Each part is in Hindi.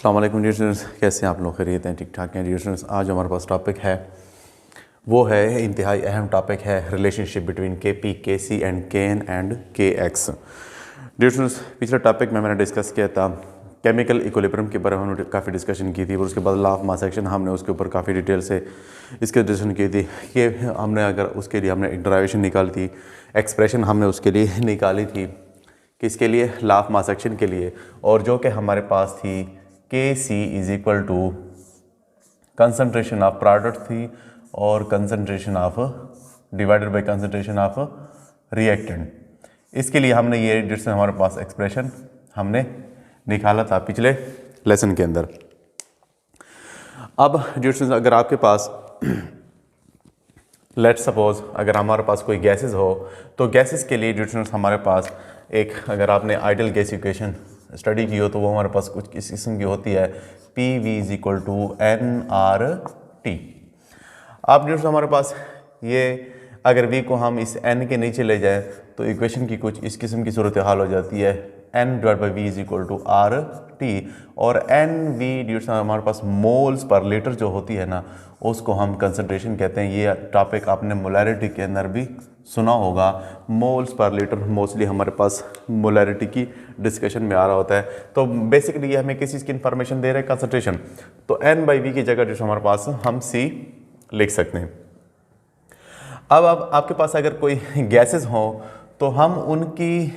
अस्सलाम वालेकुम डियर स्टूडेंट्स, कैसे हैं आप लोग? खैरियत हैं? ठीक ठाक हैं डियर स्टूडेंट्स। आज हमारे पास टॉपिक है, वो है इंतहाई अहम टॉपिक है, रिलेशनशिप बिटवीन के पी, के सी एंड के एन एंड के एक्स। डियर स्टूडेंट्स, पिछले टॉपिक में मैंने डिस्कस किया था केमिकल इक्विलिब्रियम के बारे में, हमने काफ़ी डिस्कशन की थी। और उसके बाद लॉ ऑफ मास एक्शन हमने उसके ऊपर काफ़ी डिटेल से इसके डिस्कशन की थी कि हमने अगर उसके लिए हमने एक डराइवेशन निकाली थी, एक्सप्रेशन हमने उसके लिए निकाली थी किसके लिए, लॉ ऑफ मास एक्शन के लिए, और जो कि हमारे पास थी K C is equal to concentration of product थी और concentration of divided by concentration of reactant. इसके लिए हमने ये जिससे हमारे पास एक्सप्रेशन हमने निकाला था पिछले लेसन के अंदर। अब जिससे अगर आपके पास लेट्स सपोज अगर हमारे पास कोई गैसेस हो, तो गैसेस के लिए जिससे हमारे पास एक, अगर आपने आइडियल गैस इक्वेशन स्टडी की हो तो वो हमारे पास कुछ इस किस्म की होती है, P V is equal to N R T. अब जो हमारे पास ये अगर वी को हम इस एन के नीचे ले जाएं तो इक्वेशन की कुछ इस किस्म की सूरत हाल हो जाती है, N divide by V is equal to R T. और एन वी ड्यूस हमारे पास मोल्स पर लीटर जो होती है ना, उसको हम कंसंट्रेशन कहते हैं। ये टॉपिक आपने मोलैरिटी के अंदर भी सुना होगा, मोल्स पर लीटर मोस्टली हमारे पास मोलैरिटी की डिस्कशन में आ रहा होता है। तो बेसिकली ये हमें किस चीज़ की इंफॉर्मेशन दे रहे हैं, कंसंट्रेशन। तो एन बाई वी की जगह जो हमारे पास हम सी लिख सकते हैं। अब आपके पास अगर कोई गैसेस हों तो हम उनकी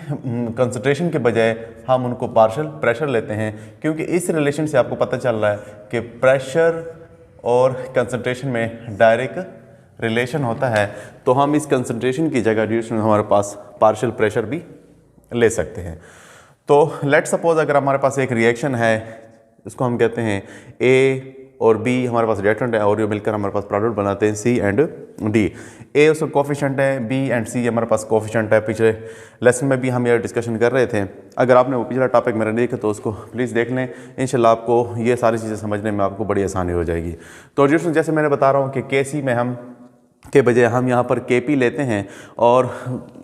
कंसंट्रेशन के बजाय हम उनको पार्शियल प्रेशर लेते हैं, क्योंकि इस रिलेशन से आपको पता चल रहा है कि प्रेशर और कंसंट्रेशन में डायरेक्ट रिलेशन होता है। तो हम इस कंसंट्रेशन की जगह ड्यूरेशन हमारे पास पार्शियल प्रेशर भी ले सकते हैं। तो लेट सपोज अगर हमारे पास एक रिएक्शन है, इसको हम कहते हैं ए और बी हमारे पास रिएक्टेंट है, और ये मिलकर हमारे पास प्रोडक्ट बनाते हैं सी एंड डी। ए उसका कोफिशिएंट है, बी एंड सी हमारे पास कोफिशिएंट है। पिछले लेसन में भी हम ये डिस्कशन कर रहे थे। अगर आपने वो पिछला टॉपिक मेरा देखा तो उसको प्लीज़ देख लें, इंशाल्लाह आपको ये सारी चीज़ें समझने में आपको बड़ी आसानी हो जाएगी। तो जैसे मैंने बता रहा हूँ कि के सी में हम के बजाय हम यहाँ पर के पी लेते हैं और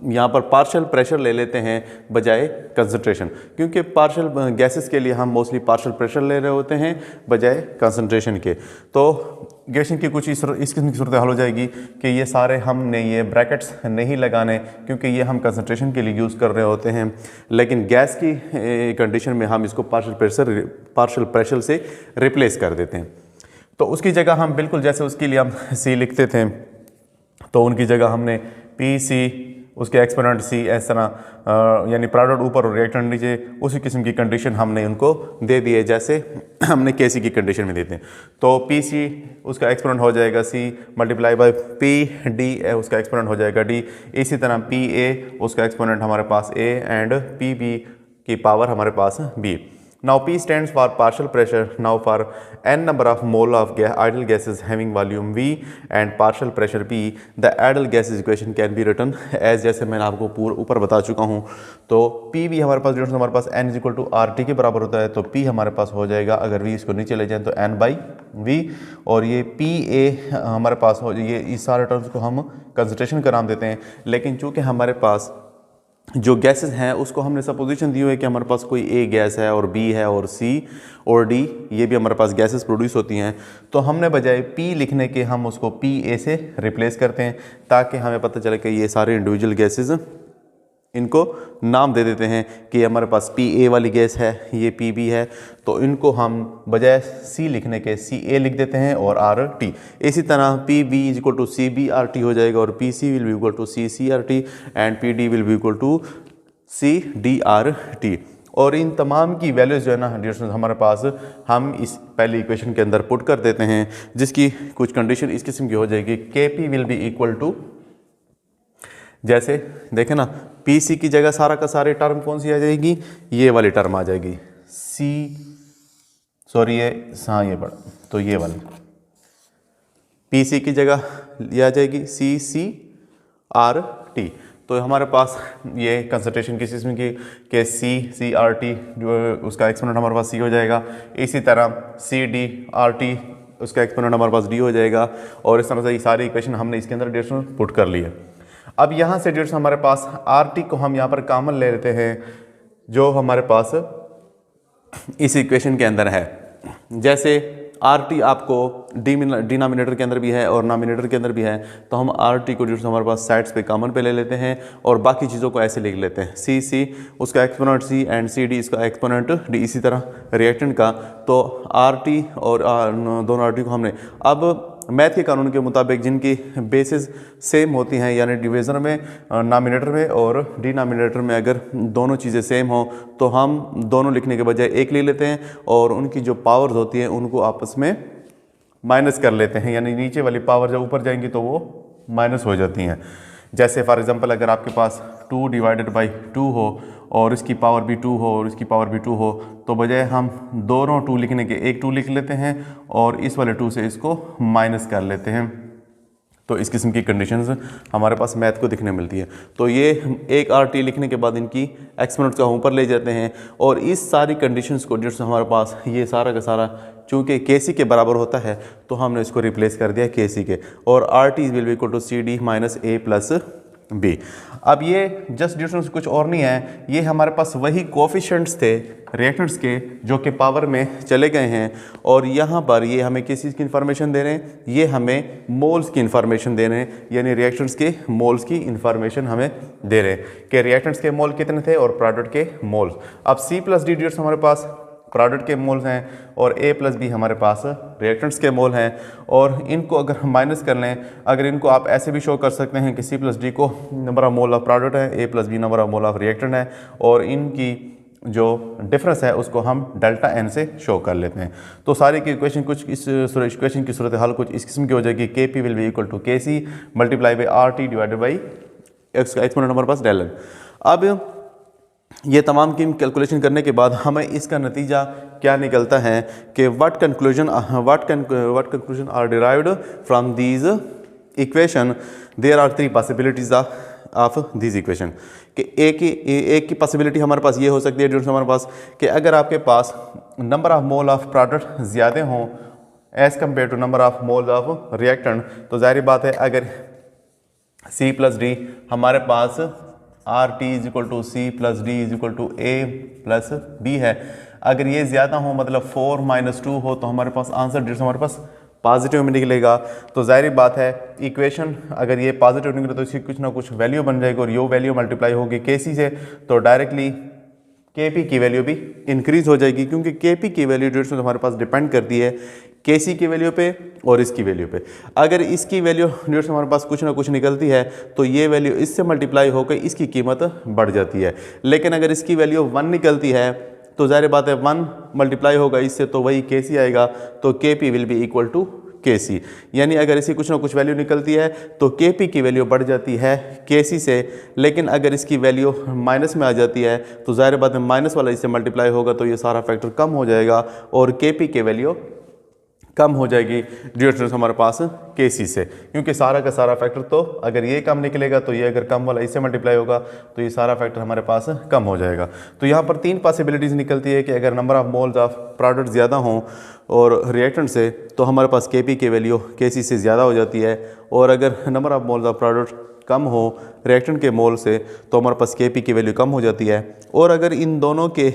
यहाँ पर पार्शियल प्रेशर ले लेते हैं बजाय कंसंट्रेशन, क्योंकि पार्शियल गैसेस के लिए हम मोस्टली पार्शियल प्रेशर ले रहे होते हैं बजाय कंसंट्रेशन के। तो गैसेस की कुछ इस किस्म की सूरत हाल हो जाएगी कि ये सारे हमने ये ब्रैकेट्स नहीं लगाने, क्योंकि ये हम कंसंट्रेशन के लिए यूज़ कर रहे होते हैं, लेकिन गैस की कंडीशन में हम इसको पार्शियल प्रेशर से रिप्लेस कर देते हैं। तो उसकी जगह हम बिल्कुल जैसे उसके लिए हम सी लिखते थे, तो उनकी जगह हमने पी सी, उसके एक्सपोनेंट सी, इस तरह यानी प्रोडक्ट ऊपर और रिएक्टेंट नीचे, उसी किस्म की कंडीशन हमने उनको दे दी है जैसे हमने के सी की कंडीशन में देते हैं। तो पी सी उसका एक्सपोनेंट हो जाएगा C multiply by P D, उसका एक्सपोनेंट हो जाएगा डी। इसी तरह पी ए उसका एक्सपोनेंट हमारे पास ए एंड पी बी की पावर हमारे पास B. Now P stands for partial pressure. Now for n number of mole of ideal gases having volume V and partial pressure P, the ideal gases equation can be written as, जैसे मैंने आपको ऊपर बता चुका हूँ। तो P भी हमारे पास जो हमारे पास n is equal to R T के बराबर होता है, तो P हमारे पास हो जाएगा, अगर V इसको नीचे ले जाएं तो n बाई V, और ये P A हमारे पास हो, ये इस सारे टर्म्स को हम कंसंट्रेशन का नाम देते हैं। लेकिन चूँकि हमारे पास जो गैसेस हैं उसको हमने सपोजिशन दी हुई है कि हमारे पास कोई ए गैस है और बी है और सी और डी, ये भी हमारे पास गैसेस प्रोड्यूस होती हैं, तो हमने बजाय पी लिखने के हम उसको पी ए से रिप्लेस करते हैं, ताकि हमें पता चले कि ये सारे इंडिविजुअल गैसेस, इनको नाम दे देते हैं कि हमारे पास पी ए वाली गैस है, ये पी बी है, तो इनको हम बजाय सी लिखने के सी ए लिख देते हैं और आर टी। इसी तरह P B is equal to C B R T हो जाएगा, और P C will be equal to C C R T and P D will be equal to C D R T. और इन तमाम की वैल्यूज़ जो है ना डिस्टेंस हमारे पास हम इस पहली इक्वेशन के अंदर पुट कर देते हैं, जिसकी कुछ कंडीशन इस किस्म की हो जाएगी, K P will be equal to, जैसे देखें ना, पी सी की जगह सारा का सारे टर्म कौन सी आ जाएगी, ये वाली टर्म आ जाएगी, सी सॉरी ये हाँ ये बड़ा, तो ये वाली पी सी की जगह ये आ जाएगी सी सी आर टी। तो हमारे पास ये कंसंट्रेशन किस किस्म की के सी आर टी, जो उसका एक्सपोनेंट हमारे पास सी हो जाएगा। इसी तरह सी डी आर टी, उसका एक्सपोनेंट हमारे पास डी हो जाएगा। और इस तरह से ये सारी इक्वेशन हमने इसके अंदर डेसिमल पुट कर ली है। अब यहाँ से डेसिमल हमारे पास आर टी को हम यहाँ पर कॉमन ले लेते हैं, जो हमारे पास इस इक्वेशन के अंदर है। जैसे आर टी आपको डिनोमिनेटर के अंदर भी है और नॉमिनेटर के अंदर भी है, तो हम आर टी को जो हमारे पास साइड्स पे कॉमन पे ले लेते हैं और बाकी चीज़ों को ऐसे लिख लेते हैं, सी सी उसका exponent C and C D इसका एक्सपोनेंट डी। इसी तरह रिएक्टेंट का तो आर टी और दोनों आर टी को हमने अब मैथ के कानून के मुताबिक जिनकी बेसिस सेम होती हैं, यानी डिवीज़र में नॉमिनेटर में और डिनोमिनेटर में अगर दोनों चीज़ें सेम हो तो हम दोनों लिखने के बजाय एक ले लेते हैं और उनकी जो पावर्स होती हैं उनको आपस में माइनस कर लेते हैं, यानी नीचे वाली पावर जब ऊपर जाएंगी तो वो माइनस हो जाती हैं। जैसे फॉर एग्जांपल अगर आपके पास 2 डिवाइडेड बाई 2 हो और इसकी पावर भी 2 हो और इसकी पावर भी 2 हो, तो बजाय हम दोनों 2 लिखने के एक 2 लिख लेते हैं और इस वाले 2 से इसको माइनस कर लेते हैं। तो इस किस्म की कंडीशंस हमारे पास मैथ को दिखने मिलती है। तो ये एक आर टी लिखने के बाद इनकी एक्सपोनेंट्स का ऊपर ले जाते हैं और इस सारी कंडीशंस को जो हमारे पास ये सारा का सारा चूँकि के सी के बराबर होता है तो हमने इसको रिप्लेस कर दिया के सी के, और R T will be equal to C D minus A plus B. अब ये जस्ट डिफरेंस कुछ और नहीं है, ये हमारे पास वही कोफिशिएंट्स थे रिएक्टेंट्स के जो कि पावर में चले गए हैं, और यहाँ पर ये हमें किस चीज़ की इन्फॉर्मेशन दे रहे हैं, ये हमें मोल्स की इन्फॉर्मेशन दे रहे हैं, यानी रिएक्टेंट्स के मोल्स की इन्फॉर्मेशन हमें दे रहे हैं कि रिएक्टेंट्स के मोल कितने थे और प्रोडक्ट के मोल्स। अब सी प्लस डी डिजिट्स हमारे पास प्रोडक्ट के मोल्स हैं और ए प्लस बी हमारे पास रिएक्टेंट्स के मोल हैं, और इनको अगर हम माइनस कर लें, अगर इनको आप ऐसे भी शो कर सकते हैं कि सी प्लस डी को number of mole of product है, A plus B number of mole of reactant है, और इनकी जो डिफरेंस है उसको हम डेल्टा एन से शो कर लेते हैं। तो सारी की इक्वेशन कुछ इस इक्वेशन की सूरत हाल कुछ इस किस्म की हो जाएगी, K P will be equal to K C multiply by R T divided by X का एक्सपोनेंट हमारे पास डेल एन। अब ये तमाम की कैलकुलेशन करने के बाद हमें इसका नतीजा क्या निकलता है कि what conclusion are derived from these equation. There are 3 possibilities of these equation कि एक की पॉसिबिलिटी हमारे पास ये हो सकती है जो हमारे पास कि अगर आपके पास number of mole of product ज़्यादा हों as compared to number of mole of reactant, तो जाहिर बात है अगर सी प्लस डी हमारे पास R T is equal to C plus D is equal to A plus B है, अगर ये ज़्यादा हो मतलब 4 - 2 हो तो हमारे पास आंसर जो हमारे पास पॉजिटिव में निकलेगा। तो जाहिर बात है इक्वेशन अगर ये पॉजिटिव निकले तो इसकी कुछ ना कुछ वैल्यू बन जाएगी और यो वैल्यू मल्टीप्लाई होगी के सी से, तो डायरेक्टली के पी की वैल्यू भी इंक्रीज़ हो जाएगी, क्योंकि के पी की वैल्यू जो हमारे पास डिपेंड करती है के सी की वैल्यू पे और इसकी वैल्यू पे। अगर इसकी वैल्यू जो हमारे पास कुछ ना कुछ निकलती है तो ये वैल्यू इससे मल्टीप्लाई होकर इसकी कीमत बढ़ जाती है, लेकिन अगर इसकी वैल्यू 1 निकलती है तो ज़ाहिर बात है 1 मल्टीप्लाई होगा इससे तो वही के सी आएगा, तो K P will be equal to K C. यानी अगर इसकी कुछ ना कुछ वैल्यू निकलती है तो के पी की वैल्यू बढ़ जाती है के सी से, लेकिन अगर इसकी वैल्यू माइनस में आ जाती है तो ज़ाहिर बात है माइनस वाला इससे मल्टीप्लाई होगा तो ये सारा फैक्टर कम हो जाएगा और के पी की वैल्यू कम हो जाएगी डिफरेंस हमारे पास के सी से, क्योंकि सारा का सारा फैक्टर तो अगर ये कम निकलेगा तो ये अगर कम वाला इससे मल्टीप्लाई होगा तो ये सारा फैक्टर हमारे पास कम हो जाएगा। तो यहाँ पर 3 पॉसिबिलिटीज़ निकलती है कि अगर number of moles of product ज़्यादा हों और रिएक्टेंट से तो हमारे पास के पी की वैल्यू के सी से ज़्यादा हो जाती है, और अगर number of moles of product कम हो रिएक्टेंट के मोल से तो हमारे पास के पी की वैल्यू कम हो जाती है। और अगर इन दोनों के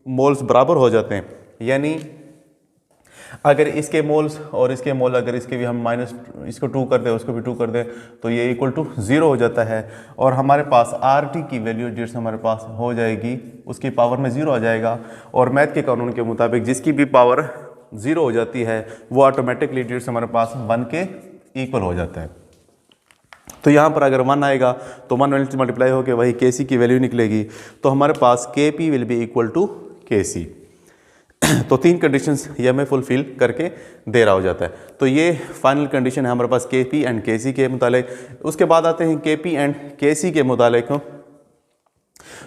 मोल्स बराबर हो जाते हैं, यानी अगर इसके मोल्स और इसके मोल अगर इसके भी हम माइनस इसको 2 कर दें उसको भी 2 कर दें तो ये इक्वल टू 0 हो जाता है, और हमारे पास आर टी की वैल्यू जिस हमारे पास हो जाएगी उसकी पावर में 0 आ जाएगा, और मैथ के कानून के मुताबिक जिसकी भी पावर 0 हो जाती है वो ऑटोमेटिकली जिस हमारे पास 1 के इक्वल हो जाता है। तो यहाँ पर अगर 1 आएगा तो 1 मल्टीप्लाई होकर वही के सी की वैल्यू निकलेगी, तो हमारे पास K P will be equal to K C. तो 3 कंडीशंस ये हमें फुलफिल करके दे रहा हो जाता है। तो ये फाइनल कंडीशन है हमारे पास के पी एंड के सी के मुतालिक। उसके बाद आते हैं के पी एंड के सी के मुतालिक।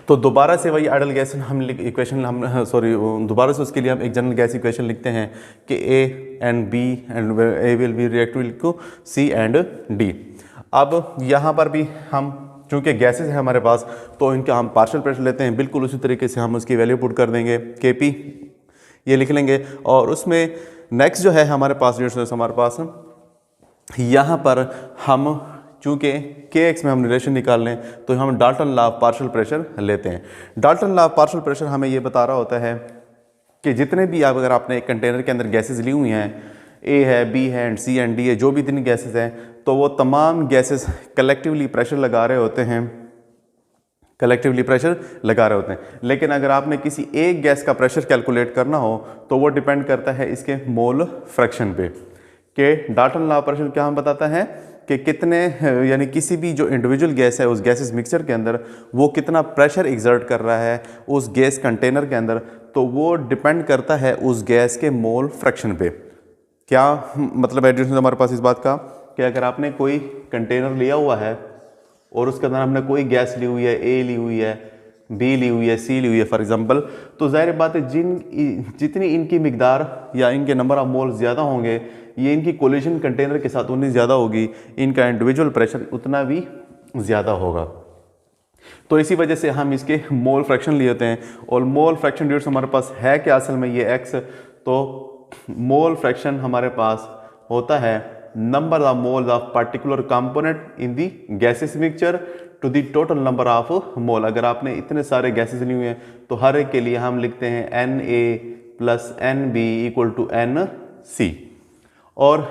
तो दोबारा से वही आइडल गैस दोबारा से उसके लिए हम एक जनरल गैस इक्वेशन लिखते हैं कि A and B and A will be reactive to C and D. अब यहाँ पर भी हम चूँकि गैसेस है हमारे पास तो इनका हम पार्शियल प्रेशर लेते हैं, बिल्कुल उसी तरीके से हम उसकी वैल्यू पुट कर देंगे, के पी ये लिख लेंगे, और उसमें नेक्स्ट जो है हमारे पास हमारे पास यहाँ पर हम चूँकि के एक्स में हम रिलेशन निकाल लें तो हम Dalton law of partial pressure लेते हैं। Dalton law of partial pressure हमें ये बता रहा होता है कि जितने भी आप अगर आपने एक कंटेनर के अंदर गैसेस ली हुई हैं, ए है, बी है एंड सी एंड डी है, जो भी इतनी गैसेस हैं, तो वो तमाम गैसेस कलेक्टिवली प्रेशर लगा रहे होते हैं, कलेक्टिवली प्रेशर लगा रहे होते हैं। लेकिन अगर आपने किसी एक गैस का प्रेशर कैलकुलेट करना हो तो वो डिपेंड करता है इसके मोल फ्रैक्शन पे। कि डाल्टन लॉ ऑफ प्रेशर क्या हम बताता है कि कितने यानी किसी भी जो इंडिविजुअल गैस है उस गैसेस मिक्सचर के अंदर वो कितना प्रेशर एग्जर्ट कर रहा है उस गैस कंटेनर के अंदर, तो वो डिपेंड करता है उस गैस के मोल फ्रैक्शन पे। क्या मतलब एडिशन हमारे पास इस बात का कि अगर आपने कोई कंटेनर लिया हुआ है और उसके अंदर हमने कोई गैस ली हुई है, ए ली हुई है, बी ली हुई है, सी ली हुई है फॉर एग्जांपल, तो जाहिर बात है जितनी इनकी मिकदार या इनके नंबर ऑफ मोल ज़्यादा होंगे, ये इनकी कोलिजन कंटेनर के साथ उतनी ज़्यादा होगी, इनका इंडिविजुअल प्रेशर उतना भी ज़्यादा होगा। तो इसी वजह से हम इसके मोल फ्रैक्शन लिए होते हैं। और मोल फ्रैक्शन ड्यूट्स हमारे पास है क्या असल में ये एक्स, तो मोल फ्रैक्शन हमारे पास होता है number of moles of particular component in the gases mixture to the total number of mole. अगर आपने इतने सारे गैसेस लिए हुए हैं तो हर एक के लिए हम लिखते हैं Na plus NB equal to NC। और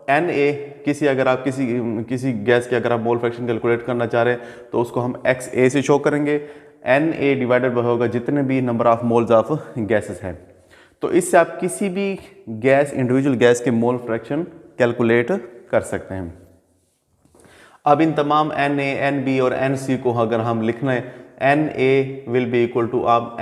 Na किसी अगर आप किसी गैस के अगर आप मोल फ्रैक्शन कैलकुलेट करना चाह रहे हैं तो उसको हम XA से शो करेंगे। Na डिवाइडेड बाय होगा जितने भी number of moles of gases हैं। तो इससे आप किसी भी गैस इंडिविजुअल गैस के मोल फ्रैक्शन कैलकुलेट कर सकते हैं। अब इन तमाम Na, Nb और Nc को अगर हम लिखना है, Na will be equal to आप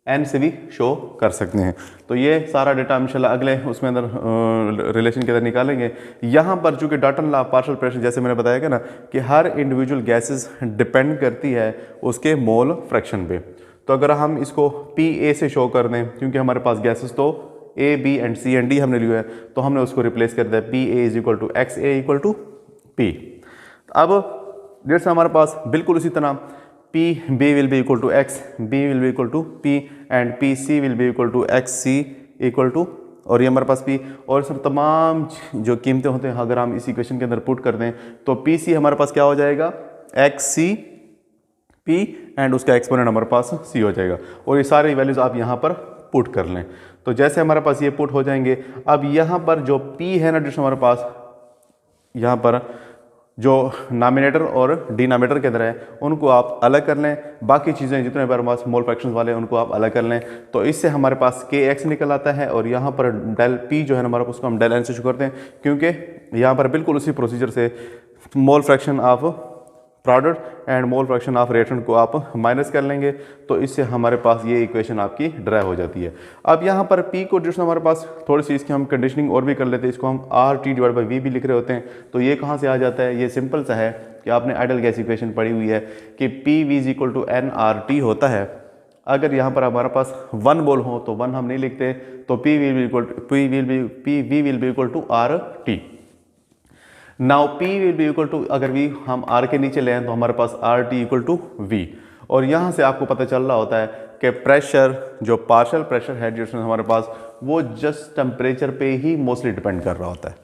N से भी शो कर सकते हैं। तो ये सारा डेटा इंशाल्लाह अगले उसमें अंदर रिलेशन के अंदर निकालेंगे। यहाँ पर चूँकि Dalton law of partial pressure जैसे मैंने बताया क्या ना कि हर इंडिविजुअल गैसेस डिपेंड करती है उसके मोल फ्रैक्शन पे। तो अगर हम इसको Pa से शो कर दें, क्योंकि हमारे पास गैसेस तो A, B and C and D हमने लिया है, तो हमने उसको रिप्लेस कर दिया Pa is equal to XA equal to P। अब जैसे हमारे पास बिल्कुल उसी तरह PB will be equal to X, B will be equal to P and PC will be equal to XC equal to, और ये हमारे पास P, और सर तमाम जो कीमतें होते हैं अगर हम इस इक्वेशन के अंदर पुट कर दें तो PC हमारे पास क्या हो जाएगा XC P एंड उसका एक्सपोनेंट हमारे पास C हो जाएगा। और ये सारे वैल्यूज़ आप यहाँ पर पुट कर लें। तो जैसे हमारे पास ये पुट हो जाएंगे, अब यहाँ पर जो P है ना जो हमारे पास यहाँ पर जो नामिनेटर और डिनोमिनेटर के अंदर है उनको आप अलग कर लें, बाकी चीज़ें जितने हमारे पास मोल फ्रैक्शंस वाले हैं उनको आप अलग कर लें। तो इससे हमारे पास KX निकल आता है और यहाँ पर डेल P जो है हमारे पास उसको हम डेल N से शुरू करते हैं, क्योंकि यहाँ पर बिल्कुल उसी प्रोसीजर से mole fraction of product and mole fraction of reactant को आप माइनस कर लेंगे। तो इससे हमारे पास ये इक्वेशन आपकी ड्राइव हो जाती है। अब यहाँ पर P को जो हमारे पास थोड़ी सी इसकी हम कंडीशनिंग और भी कर लेते हैं, इसको हम RT डिवाइड बाई V भी लिख रहे होते हैं। तो ये कहाँ से आ जाता है, ये सिंपल सा है कि आपने आइडियल गैस इक्वेशन पढ़ी हुई है कि PV is equal to nRT होता है। अगर यहाँ पर हमारे पास 1 मोल हो तो 1 हम नहीं लिखते, तो PV will be equal to RT। Now P will be equal to, अगर V हम R के नीचे ले आए तो हमारे पास RT इक्वल टू V। और यहाँ से आपको पता चल रहा होता है कि प्रेशर जो पार्शियल प्रेशर है जिसमें हमारे पास वो जस्ट टेम्परेचर पे ही मोस्टली डिपेंड कर रहा होता है।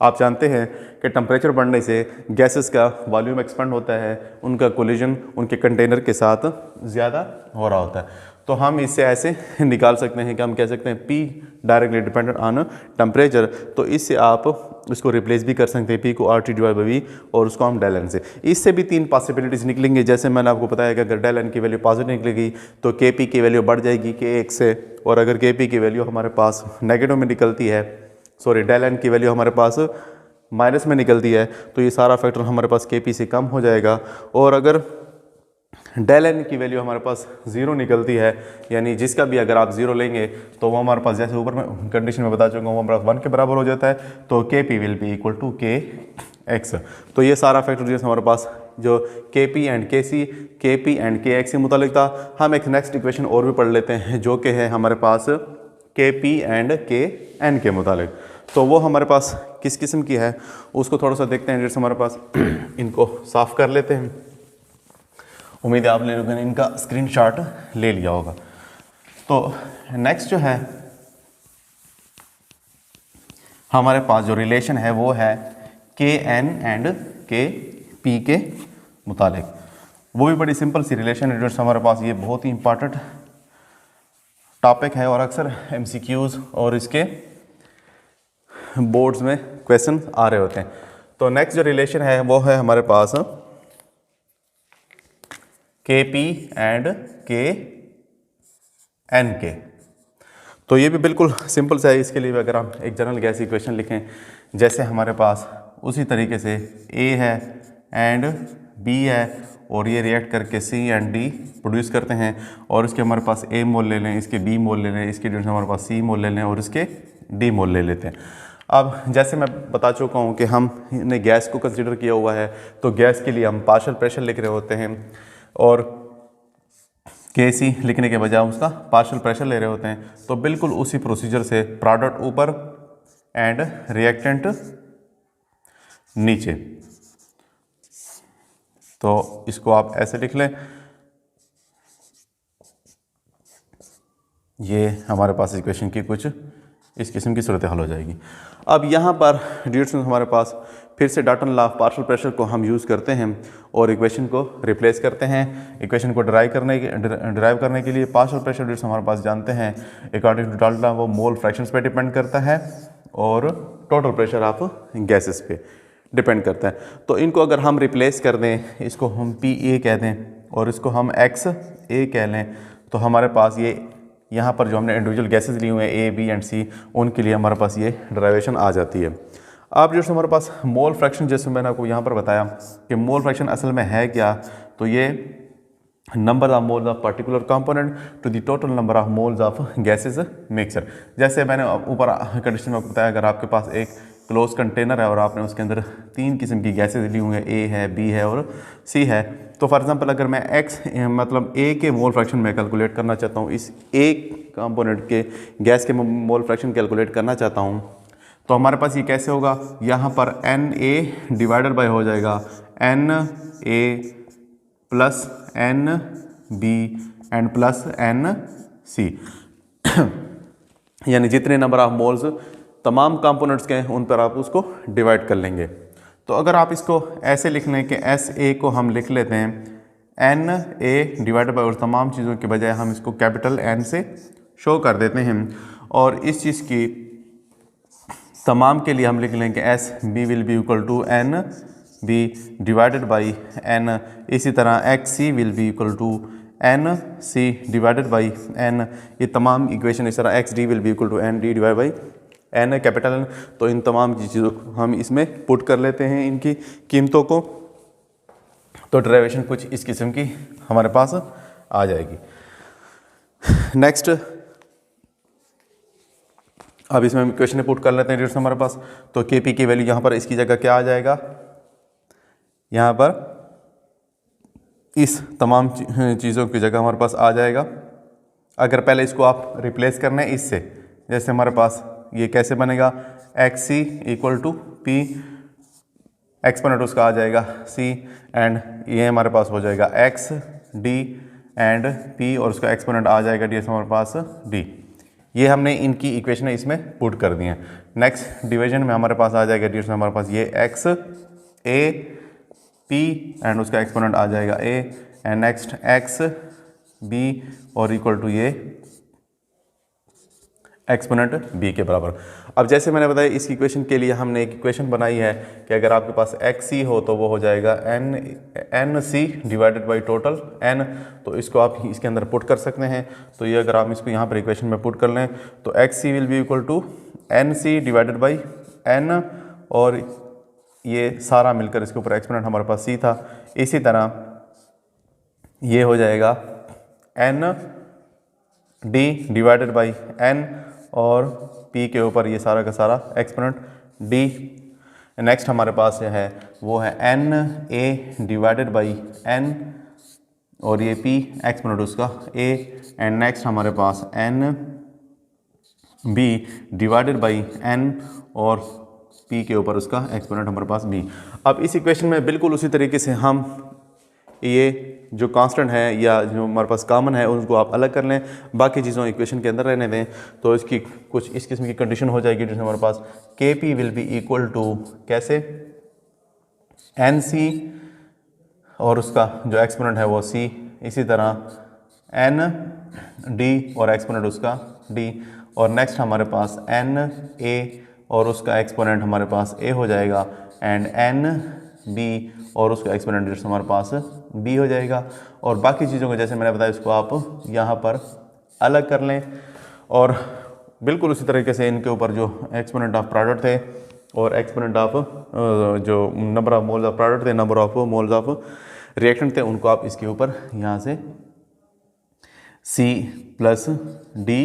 आप जानते हैं कि टेम्परेचर बढ़ने से गैसेस का वॉल्यूम एक्सपेंड होता है, उनका कोलिजन उनके कंटेनर के साथ ज़्यादा हो रहा होता है। तो हम इससे ऐसे निकाल सकते हैं कि हम कह सकते हैं P directly dependent on temperature. तो इससे आप इसको रिप्लेस भी कर सकते हैं P को RT डिवाइड बाई V और उसको हम डेल N से। इससे भी 3 पॉसिबिलिटीज़ निकलेंगे। जैसे मैंने आपको बताया कि अगर डेल N की वैल्यू पॉजिटिव निकलेगी तो KP की वैल्यू बढ़ जाएगी K1 से, और अगर KP की वैल्यू हमारे पास नेगेटिव में निकलती है, डेल N की वैल्यू हमारे पास माइनस में निकलती है, तो ये सारा फैक्टर हमारे पास KP से कम हो जाएगा। और अगर डेल N की वैल्यू हमारे पास 0 निकलती है, यानी जिसका भी अगर आप 0 लेंगे तो वो हमारे पास जैसे ऊपर में कंडीशन में बता चुका हूँ वो हमारे पास 1 के बराबर हो जाता है, तो KP will be equal to KX। तो ये सारा फैक्टर जैसे हमारे पास जो KP and KC, KP and KX से मुतालिक था। हम एक नेक्स्ट इक्वेशन और भी पढ़ लेते हैं जो कि है हमारे पास KP एंड KN के मुतालिक। तो वो हमारे पास किस किस्म की है उसको थोड़ा सा देखते हैं। जैसे हमारे पास इनको साफ़ कर लेते हैं, उम्मीद है आप लोगों ने इनका स्क्रीनशॉट ले लिया होगा। तो नेक्स्ट जो है हमारे पास जो रिलेशन है वो है KN एंड KP के मुतालिक। वो भी बड़ी सिंपल सी रिलेशन है जो हमारे पास, ये बहुत ही इंपॉर्टेंट टॉपिक है और अक्सर MCQs और इसके बोर्ड्स में क्वेश्चन आ रहे होते हैं। तो नेक्स्ट जो रिलेशन है वो है हमारे पास KP एंड KN। तो ये भी बिल्कुल सिंपल सा है। इसके लिए भी अगर हम एक जनरल गैस इक्वेशन लिखें जैसे हमारे पास, उसी तरीके से A है एंड B है और ये रिएक्ट करके C एंड D प्रोड्यूस करते हैं और इसके हमारे पास A मोल ले लें, इसके B मोल ले लें, इसके जो हमारे पास C मोल ले लें और इसके D मोल ले लेते हैं। अब जैसे मैं बता चुका हूँ कि हमने गैस को कंसिडर किया हुआ है, तो गैस के लिए हम पार्शियल प्रेशर लिख रहे होते हैं और KC लिखने के बजाय उसका पार्शियल प्रेशर ले रहे होते हैं। तो बिल्कुल उसी प्रोसीजर से प्रोडक्ट ऊपर एंड रिएक्टेंट नीचे, तो इसको आप ऐसे लिख लें। ये हमारे पास इक्वेशन की कुछ इस किस्म की सूरत हाल हो जाएगी। अब यहाँ पर डियर स्टूडेंट्स हमारे पास फिर से Dalton law of partial pressure को हम यूज़ करते हैं और इक्वेशन को रिप्लेस करते हैं। इक्वेशन को ड्राइव करने के लिए पार्शियल प्रेशर डियर हमारे पास जानते हैं अकॉर्डिंग टू डाल्टन लॉ वो मोल फ्रैक्शंस पे डिपेंड करता है और टोटल प्रेशर ऑफ गैसेस पे डिपेंड करता है। तो इनको अगर हम रिप्लेस कर दें, इसको हम PA कह दें और इसको हम XA कह लें, तो हमारे पास ये यहाँ पर जो हमने इंडिविजुअल गैसेस लिए हुए हैं A, B एंड C, उनके लिए हमारे पास ये डराइवेशन आ जाती है। अब जो हमारे पास मोल फ्रैक्शन, जैसे मैंने आपको यहाँ पर बताया कि मोल फ्रैक्शन असल में है क्या, तो ये number of moles of particular component to the total number of moles of gases mixture. जैसे मैंने ऊपर कंडीशन में आपको बताया, अगर आपके पास एक क्लोज कंटेनर है और आपने उसके अंदर 3 किस्म की गैसेज ली हुई हैं, A है, B है और C है, तो फॉर एग्जांपल अगर मैं मतलब A के मोल फ्रैक्शन में कैलकुलेट करना चाहता हूँ, इस A कंपोनेंट के गैस के मोल फ्रैक्शन कैलकुलेट करना चाहता हूँ, तो हमारे पास ये कैसे होगा, यहाँ पर NA डिवाइडेड बाय हो जाएगा NA plus NB and plus NC यानी जितने नंबर ऑफ मोल्स तमाम कंपोनेंट्स के हैं उन पर आप उसको डिवाइड कर लेंगे। तो अगर आप इसको ऐसे लिख लें कि SA को हम लिख लेते हैं NA डिवाइडेड बाय, और तमाम चीज़ों के बजाय हम इसको कैपिटल N से शो कर देते हैं और इस चीज़ की तमाम के लिए हम लिख लें कि SB will be equal to NB divided by N। इसी तरह XC will be equal to NC divided by N। ये तमाम इक्वेशन इस तरह XD will be equal to ND divide by N capital N। तो इन तमाम चीज़ों को हम इसमें पुट कर लेते हैं, इनकी कीमतों को, तो डेरिवेशन कुछ इस किस्म की हमारे पास आ जाएगी। नेक्स्ट अब इसमें हम इक्वेशन पुट कर लेते हैं डियर हमारे पास। तो KP की वैल्यू यहाँ पर इसकी जगह क्या आ जाएगा, यहाँ पर इस तमाम चीज़ों की जगह हमारे पास आ जाएगा। अगर पहले इसको आप रिप्लेस करना है इससे, जैसे हमारे पास ये कैसे बनेगा, XC equal to P, exponent उसका आ जाएगा C एंड ये हमारे पास हो जाएगा XD एंड P और उसका एक्सपोनेंट आ जाएगा डी हमारे पास D। ये हमने इनकी इक्वेशन इसमें पुट कर दी हैं। नेक्स्ट डिवीजन में हमारे पास आ जाएगा डी हमारे पास ये XA P एंड उसका एक्सपोनेंट आ जाएगा A एंड नेक्स्ट XB और इक्वल टू ये एक्सपोनेंट B के बराबर। अब जैसे मैंने बताया इस इक्वेशन के लिए हमने एक इक्वेशन बनाई है कि अगर आपके पास XC हो तो वो हो जाएगा NC divided by total N। तो इसको आप इसके अंदर पुट कर सकते हैं। तो ये अगर आप इसको यहाँ पर इक्वेशन में पुट कर लें तो XC will be equal to NC divided by N और ये सारा मिलकर इसके ऊपर एक्सपोनेंट हमारे पास C था। इसी तरह ये हो जाएगा ND डिवाइडेड बाई N और P के ऊपर ये सारा का सारा एक्सपोनेंट D। नेक्स्ट हमारे पास है वो है NA डिवाइडेड बाई N और ये P एक्सपोनेंट उसका A एंड नेक्स्ट हमारे पास NB डिवाइडेड बाई N और P के ऊपर उसका एक्सपोनेंट हमारे पास B। अब इस इक्वेशन में बिल्कुल उसी तरीके से हम ये जो कांस्टेंट है या जो हमारे पास कॉमन है उनको आप अलग कर लें, बाकी चीज़ों इक्वेशन के अंदर रहने दें। तो इसकी कुछ इस किस्म की कंडीशन हो जाएगी जिसमें हमारे पास KP will be equal to कैसे NC और उसका जो एक्सपोनेंट है वो C, इसी तरह एन डी और एक्सपोनेंट उसका डी, और नेक्स्ट हमारे पास एन ए और उसका एक्सपोनेंट हमारे पास ए हो जाएगा, एंड एन बी और उसका एक्सपोनेंट जस्ट हमारे पास बी हो जाएगा। और बाकी चीज़ों को जैसे मैंने बताया इसको आप यहाँ पर अलग कर लें, और बिल्कुल उसी तरीके से इनके ऊपर जो एक्सपोनेंट ऑफ प्रोडक्ट थे और एक्सपोनेंट ऑफ जो number of moles of product थे, number of moles of reactant थे, उनको आप इसके ऊपर यहाँ से C plus D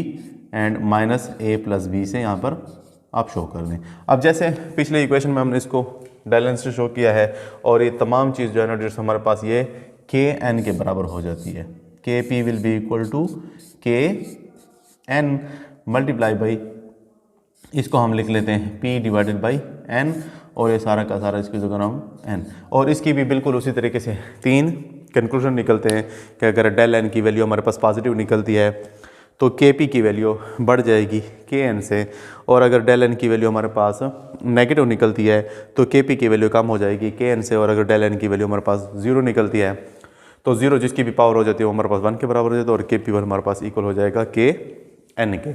and minus A plus B से यहाँ पर आप शो कर दें। अब जैसे पिछले इक्वेशन में हमने इसको बैलेंस से शो किया है, और ये तमाम चीज़ जो है ना जैसे हमारे पास ये के एन के बराबर हो जाती है। K P will be equal to K N multiply by, इसको हम लिख लेते हैं P डिवाइडेड बाई N, और ये सारा का सारा इसकी जगह हम N, और इसकी भी बिल्कुल उसी तरीके से 3 कंक्लूजन निकलते हैं कि अगर डेल N की वैल्यू हमारे पास पॉजिटिव निकलती है तो Kp की वैल्यू बढ़ जाएगी Kn से, और अगर डेल N की वैल्यू हमारे पास नेगेटिव निकलती है तो Kp की वैल्यू कम हो जाएगी Kn से, और अगर डेल N की वैल्यू हमारे पास 0 निकलती है तो 0 जिसकी भी पावर हो जाती है वो हमारे पास 1 के बराबर हो जाता है, और Kp हमारे पास इक्वल हो जाएगा Kn के।